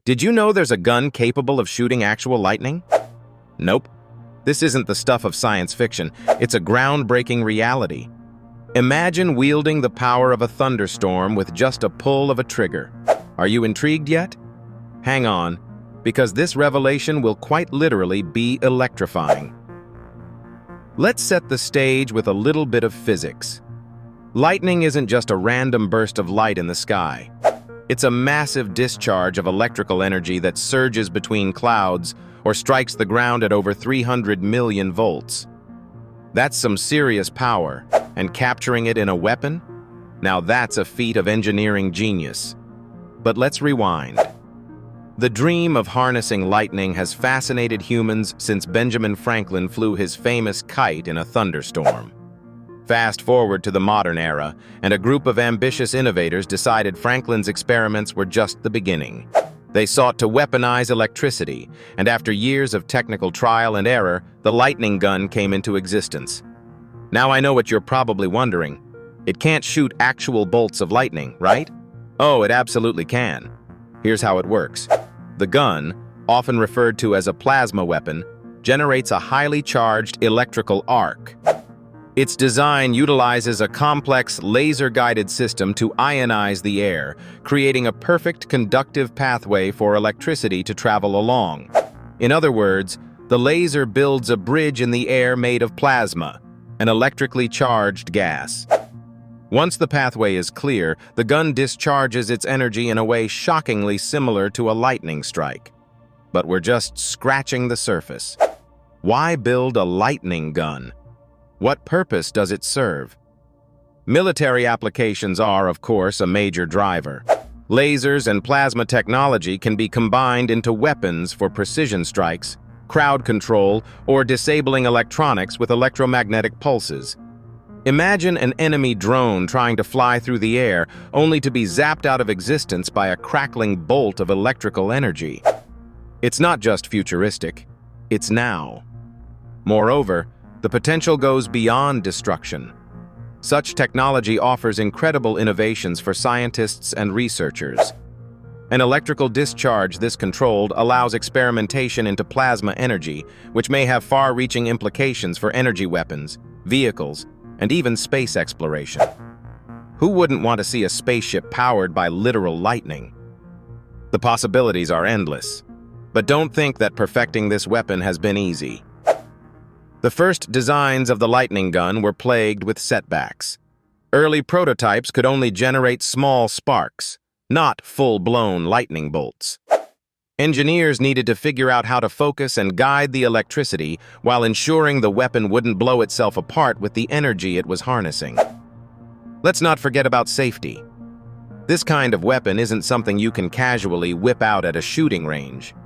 Did you know there's a gun capable of shooting actual lightning? Nope. This isn't the stuff of science fiction. It's a groundbreaking reality. Imagine wielding the power of a thunderstorm with just a pull of a trigger. Are you intrigued yet? Hang on, because this revelation will quite literally be electrifying. Let's set the stage with a little bit of physics. Lightning isn't just a random burst of light in the sky. It's a massive discharge of electrical energy that surges between clouds or strikes the ground at over 300 million volts. That's some serious power, and capturing it in a weapon? Now that's a feat of engineering genius. But let's rewind. The dream of harnessing lightning has fascinated humans since Benjamin Franklin flew his famous kite in a thunderstorm. Fast forward to the modern era, and a group of ambitious innovators decided Franklin's experiments were just the beginning. They sought to weaponize electricity, and after years of technical trial and error, the lightning gun came into existence. Now I know what you're probably wondering. It can't shoot actual bolts of lightning, right? Oh, it absolutely can. Here's how it works. The gun, often referred to as a plasma weapon, generates a highly charged electrical arc. Its design utilizes a complex laser-guided system to ionize the air, creating a perfect conductive pathway for electricity to travel along. In other words, the laser builds a bridge in the air made of plasma, an electrically charged gas. Once the pathway is clear, the gun discharges its energy in a way shockingly similar to a lightning strike. But we're just scratching the surface. Why build a lightning gun? What purpose does it serve? Military applications are, of course, a major driver. Lasers and plasma technology can be combined into weapons for precision strikes, crowd control, or disabling electronics with electromagnetic pulses. Imagine an enemy drone trying to fly through the air, only to be zapped out of existence by a crackling bolt of electrical energy. It's not just futuristic, it's now. Moreover, the potential goes beyond destruction. Such technology offers incredible innovations for scientists and researchers. An electrical discharge this controlled allows experimentation into plasma energy, which may have far-reaching implications for energy weapons, vehicles, and even space exploration. Who wouldn't want to see a spaceship powered by literal lightning? The possibilities are endless. But don't think that perfecting this weapon has been easy. The first designs of the lightning gun were plagued with setbacks. Early prototypes could only generate small sparks, not full-blown lightning bolts. Engineers needed to figure out how to focus and guide the electricity while ensuring the weapon wouldn't blow itself apart with the energy it was harnessing. Let's not forget about safety. This kind of weapon isn't something you can casually whip out at a shooting range.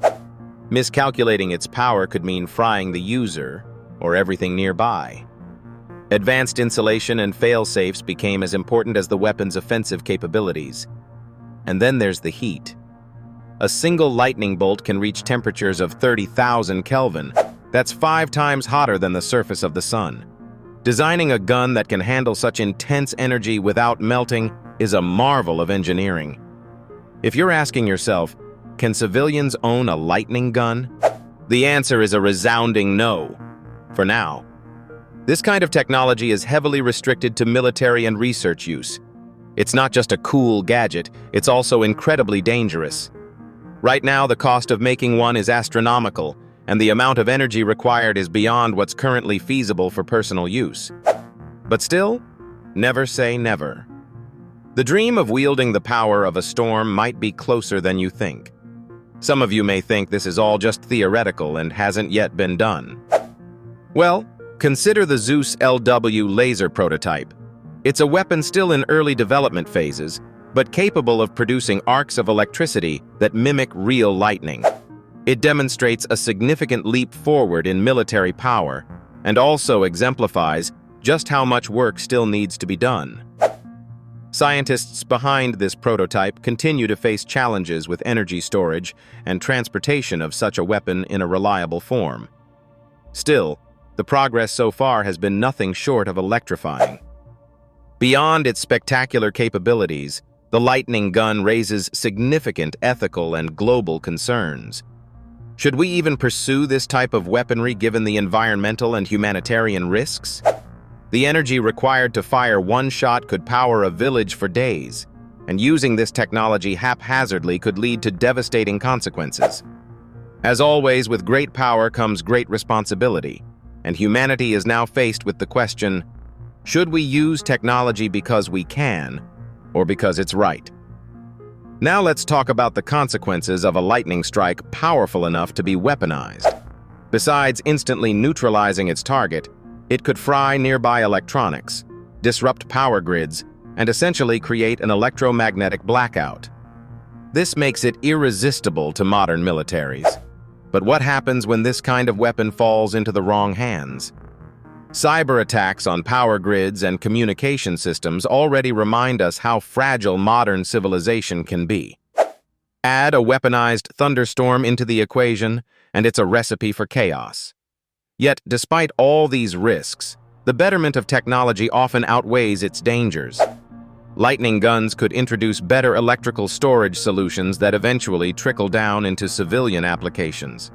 Miscalculating its power could mean frying the user or everything nearby. Advanced insulation and fail-safes became as important as the weapon's offensive capabilities. And then there's the heat. A single lightning bolt can reach temperatures of 30,000 Kelvin. That's 5 times hotter than the surface of the sun. Designing a gun that can handle such intense energy without melting is a marvel of engineering. If you're asking yourself, can civilians own a lightning gun? The answer is a resounding no. For now. This kind of technology is heavily restricted to military and research use. It's not just a cool gadget, it's also incredibly dangerous. Right now, the cost of making one is astronomical, and the amount of energy required is beyond what's currently feasible for personal use. But still, never say never. The dream of wielding the power of a storm might be closer than you think. Some of you may think this is all just theoretical and hasn't yet been done. Well, consider the Zeus LW laser prototype. It's a weapon still in early development phases, but capable of producing arcs of electricity that mimic real lightning. It demonstrates a significant leap forward in military power, and also exemplifies just how much work still needs to be done. Scientists behind this prototype continue to face challenges with energy storage and transportation of such a weapon in a reliable form. Still, the progress so far has been nothing short of electrifying. Beyond its spectacular capabilities, The lightning gun raises significant ethical and global concerns. Should we even pursue this type of weaponry given the environmental and humanitarian risks? The energy required to fire one shot could power a village for days, and using this technology haphazardly could lead to devastating consequences. As always, with great power comes great responsibility, and humanity is now faced with the question, should we use technology because we can, or because it's right? Now let's talk about the consequences of a lightning strike powerful enough to be weaponized. Besides instantly neutralizing its target, it could fry nearby electronics, disrupt power grids, and essentially create an electromagnetic blackout. This makes it irresistible to modern militaries. But what happens when this kind of weapon falls into the wrong hands? Cyber attacks on power grids and communication systems already remind us how fragile modern civilization can be. Add a weaponized thunderstorm into the equation, and it's a recipe for chaos. Yet, despite all these risks, the betterment of technology often outweighs its dangers. Lightning guns could introduce better electrical storage solutions that eventually trickle down into civilian applications.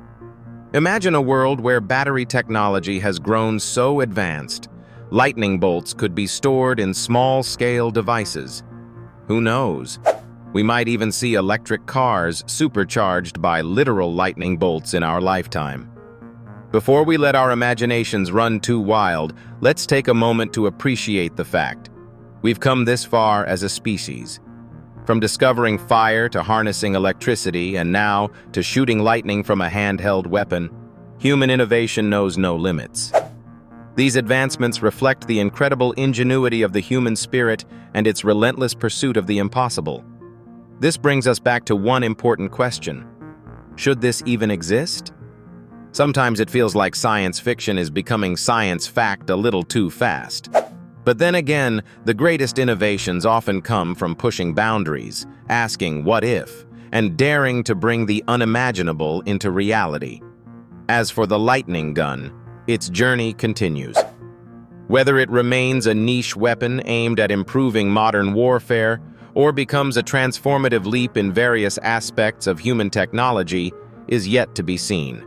Imagine a world where battery technology has grown so advanced, lightning bolts could be stored in small-scale devices. Who knows? We might even see electric cars supercharged by literal lightning bolts in our lifetime. Before we let our imaginations run too wild, let's take a moment to appreciate the fact we've come this far as a species. From discovering fire to harnessing electricity and now to shooting lightning from a handheld weapon, human innovation knows no limits. These advancements reflect the incredible ingenuity of the human spirit and its relentless pursuit of the impossible. This brings us back to one important question. Should this even exist? Sometimes it feels like science fiction is becoming science fact a little too fast. But then again, the greatest innovations often come from pushing boundaries, asking what if, and daring to bring the unimaginable into reality. As for the lightning gun, its journey continues. Whether it remains a niche weapon aimed at improving modern warfare or becomes a transformative leap in various aspects of human technology is yet to be seen.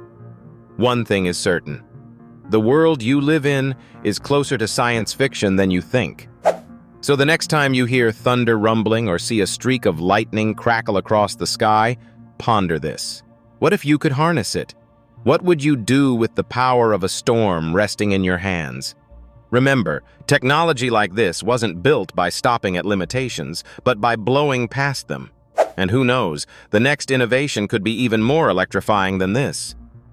One thing is certain. The world you live in is closer to science fiction than you think. So the next time you hear thunder rumbling or see a streak of lightning crackle across the sky, ponder this. What if you could harness it? What would you do with the power of a storm resting in your hands? Remember, technology like this wasn't built by stopping at limitations, but by blowing past them. And who knows, the next innovation could be even more electrifying than this.